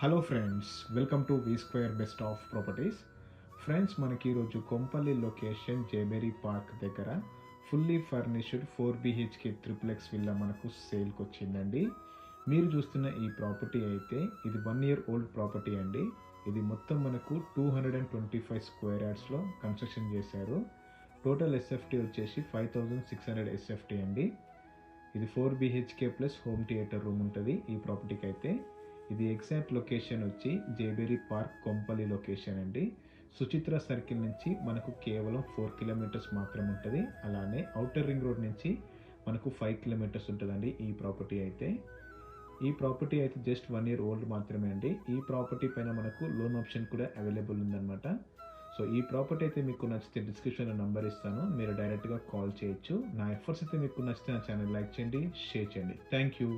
Hello friends, welcome to V square best of properties. Friends, మనకి ఈరోజు Kompally location జేబేరీ park దగ్గర fully furnished 4 BHK triplex villa మనకు సేల్కి వచ్చిందండి. మీరు చూస్తున్న ఈ ప్రాపర్టీ అయితే ఇది 1 year ఓల్డ్ ప్రాపర్టీ అండి. ఇది మొత్తం మనకు 225 స్క్వేర్ యార్డ్స్లో కన్స్ట్రక్షన్ చేశారు. టోటల్ ఎస్ఎఫ్టీ వచ్చేసి 5600 ఎస్ఎఫ్టీ అండి. ఇది 4 BHK plus home theatre room ఉంటుంది ఈ ప్రాపర్టీకి అయితే. ఇది ఎగ్జాక్ట్ లొకేషన్ వచ్చి జేబేరీ పార్క్ కొంపల్లి లొకేషన్ అండి. సుచిత్ర సర్కిల్ నుంచి మనకు కేవలం 4 kilometers మాత్రం ఉంటుంది. అలానే ఔటర్ రింగ్ రోడ్ నుంచి మనకు 5 kilometers ఉంటుందండి ఈ ప్రాపర్టీ అయితే. ఈ ప్రాపర్టీ అయితే జస్ట్ 1 year ఓల్డ్ మాత్రమే అండి. ఈ ప్రాపర్టీ పైన మనకు లోన్ ఆప్షన్ కూడా అవైలబుల్ ఉందన్నమాట. సో ఈ ప్రాపర్టీ అయితే మీకు నచ్చితే డిస్క్రిప్షన్లో నంబర్ ఇస్తాను, మీరు డైరెక్ట్గా కాల్ చేయొచ్చు. నా ఎఫర్ట్స్ అయితే మీకు నచ్చితే నా ఛానల్ లైక్ చేయండి, షేర్ చేయండి. Thank you.